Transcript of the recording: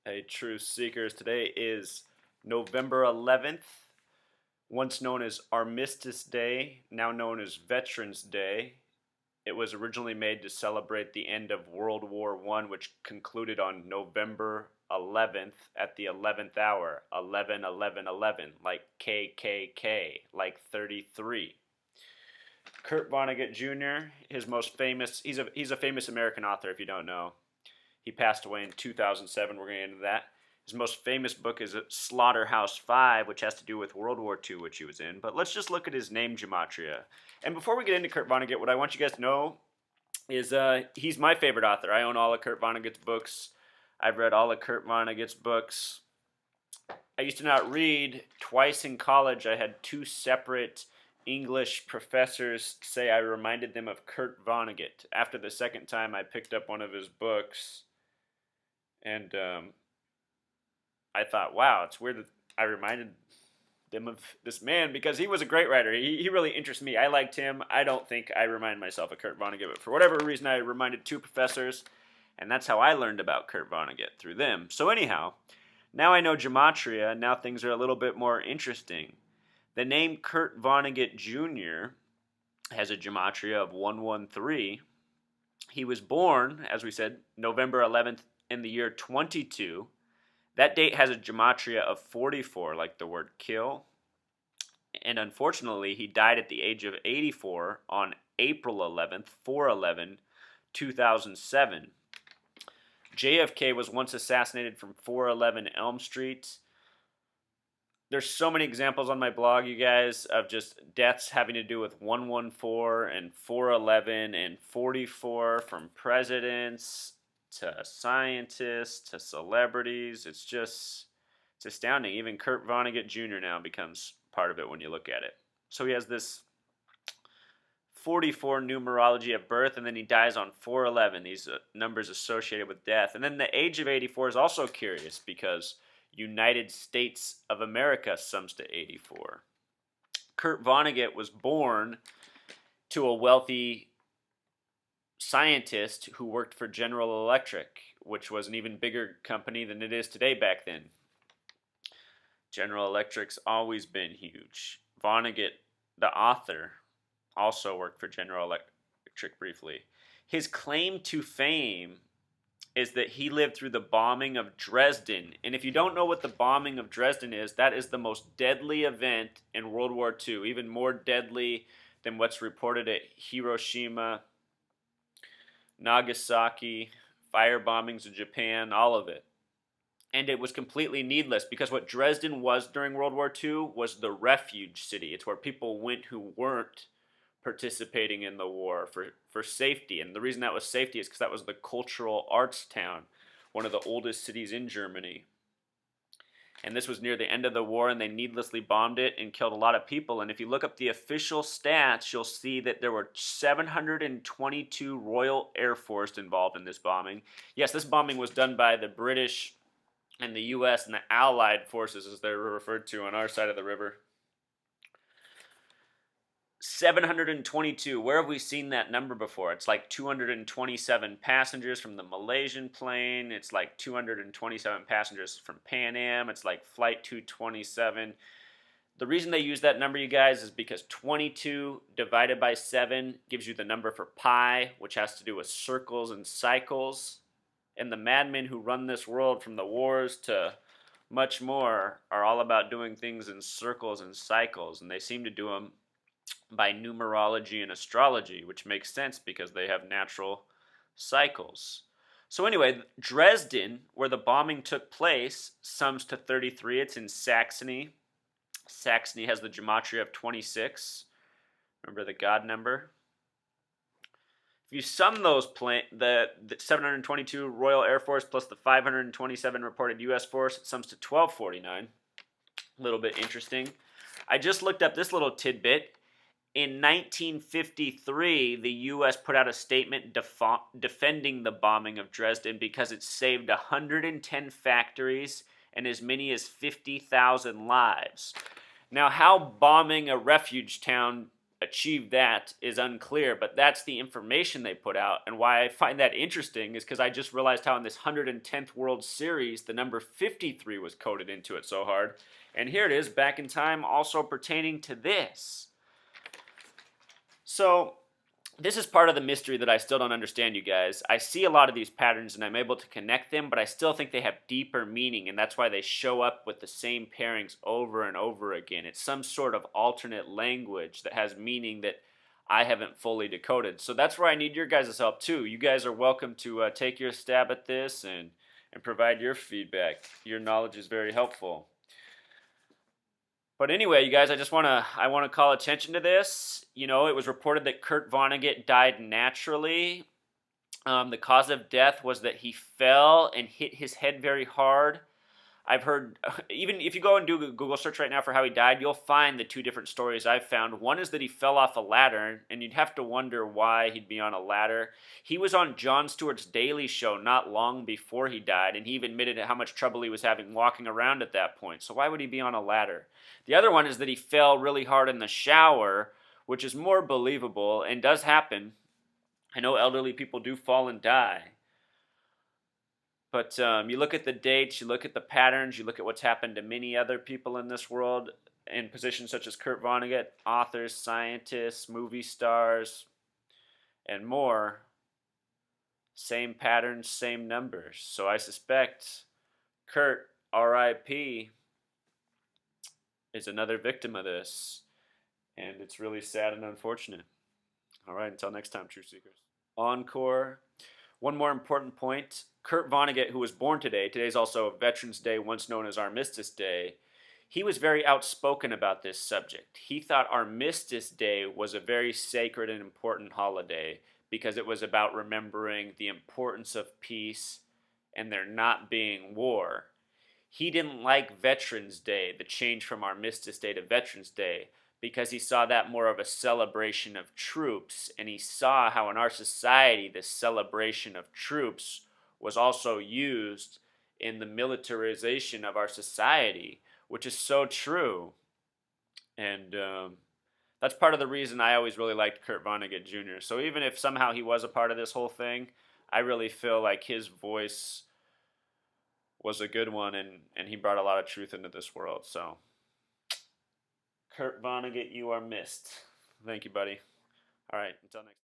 Hey, Truth Seekers. Today is November 11th, once known as Armistice Day, now known as Veterans Day. It was originally made to celebrate the end of World War I, which concluded on November 11th at the 11th hour, 11 11 11, like KKK, like 33. Kurt Vonnegut Jr., his most famous, he's a famous American author if you don't know. He passed away in 2007. We're going to get into that. His most famous book is Slaughterhouse-Five, which has to do with World War II, which he was in. But let's just look at his name gematria. And before we get into Kurt Vonnegut, what I want you guys to know is he's my favorite author. I own all of Kurt Vonnegut's books. I've read all of Kurt Vonnegut's books. I used to not read. Twice in college, I had two separate English professors say I reminded them of Kurt Vonnegut. After the second time, I picked up one of his books. And I thought, wow, it's weird that I reminded them of this man because he was a great writer. He really interests me. I liked him. I don't think I remind myself of Kurt Vonnegut, but for whatever reason, I reminded two professors, and that's how I learned about Kurt Vonnegut, through them. So anyhow, now I know gematria, now things are a little bit more interesting. The name Kurt Vonnegut Jr. has a gematria of 113. He was born, as we said, November 11th, in the year 22. That date has a gematria of 44, like the word kill. And unfortunately, he died at the age of 84 on April 11th, 4/11, 2007. JFK was once assassinated from 411 Elm Street. There's so many examples on my blog, you guys, of just deaths having to do with 114 and 411 and 44, from presidents to scientists to celebrities. It's astounding. Even Kurt Vonnegut Jr. now becomes part of it when you look at it. So he has this 44 numerology at birth, and then he dies on 411. These numbers associated with death. And then the age of 84 is also curious because United States of America sums to 84. Kurt Vonnegut was born to a wealthy scientist who worked for General Electric, which was an even bigger company than it is today back then. General Electric's always been huge. Vonnegut, the author, also worked for General Electric briefly. His claim to fame is that he lived through the bombing of Dresden. And if you don't know what the bombing of Dresden is, that is the most deadly event in World War II, even more deadly than what's reported at Hiroshima, Nagasaki, fire bombings in Japan, all of it. And it was completely needless because what Dresden was during World War II was the refuge city. It's where people went who weren't participating in the war for safety. And the reason that was safety is because that was the cultural arts town, one of the oldest cities in Germany. And this was near the end of the war, and they needlessly bombed it and killed a lot of people. And if you look up the official stats, you'll see that there were 722 Royal Air Force involved in this bombing. Yes, this bombing was done by the British and the U.S. and the Allied forces, as they were referred to on our side of the river. 722. Where have we seen that number before? It's like 227 passengers from the Malaysian plane. It's like 227 passengers from Pan Am. It's like Flight 227. The reason they use that number, you guys, is because 22 divided by 7 gives you the number for pi, which has to do with circles and cycles. And the madmen who run this world, from the wars to much more, are all about doing things in circles and cycles. And they seem to do them by numerology and astrology, which makes sense because they have natural cycles. So anyway, Dresden, where the bombing took place, sums to 33. It's in Saxony. Saxony has the gematria of 26. Remember the God number? If you sum those the 722 Royal Air Force plus the 527 reported U.S. force, it sums to 1249. A little bit interesting. I just looked up this little tidbit. In 1953, the U.S. put out a statement defending the bombing of Dresden because it saved 110 factories and as many as 50,000 lives. Now, how bombing a refuge town achieve that is unclear, but that's the information they put out. And why I find that interesting is because I just realized how in this 110th World Series, the number 53 was coded into it so hard. And here it is, back in time, also pertaining to this. So this is part of the mystery that I still don't understand, you guys. I see a lot of these patterns and I'm able to connect them, but I still think they have deeper meaning, and that's why they show up with the same pairings over and over again. It's some sort of alternate language that has meaning that I haven't fully decoded. So that's where I need your guys' help too. You guys are welcome to take your stab at this and provide your feedback. Your knowledge is very helpful. But anyway, you guys, I want to call attention to this. You know, it was reported that Kurt Vonnegut died naturally. The cause of death was that he fell and hit his head very hard. I've heard, even if you go and do a Google search right now for how he died, you'll find the two different stories I've found. One is that he fell off a ladder, and you'd have to wonder why he'd be on a ladder. He was on Jon Stewart's Daily Show not long before he died, and he even admitted how much trouble he was having walking around at that point. So why would he be on a ladder? The other one is that he fell really hard in the shower, which is more believable and does happen. I know elderly people do fall and die. But you look at the dates, you look at the patterns, you look at what's happened to many other people in this world in positions such as Kurt Vonnegut, authors, scientists, movie stars, and more. Same patterns, same numbers. So I suspect Kurt, R.I.P., is another victim of this. And it's really sad and unfortunate. All right, until next time, Truth Seekers. Encore. One more important point. Kurt Vonnegut, who was born today, today's also Veterans Day, once known as Armistice Day, he was very outspoken about this subject. He thought Armistice Day was a very sacred and important holiday because it was about remembering the importance of peace and there not being war. He didn't like Veterans Day, the change from Armistice Day to Veterans Day, because he saw that more of a celebration of troops, and he saw how in our society this celebration of troops was also used in the militarization of our society, which is so true. And that's part of the reason I always really liked Kurt Vonnegut Jr. So even if somehow he was a part of this whole thing, I really feel like his voice was a good one, and he brought a lot of truth into this world. So Kurt Vonnegut, you are missed. Thank you, buddy. All right, until next time.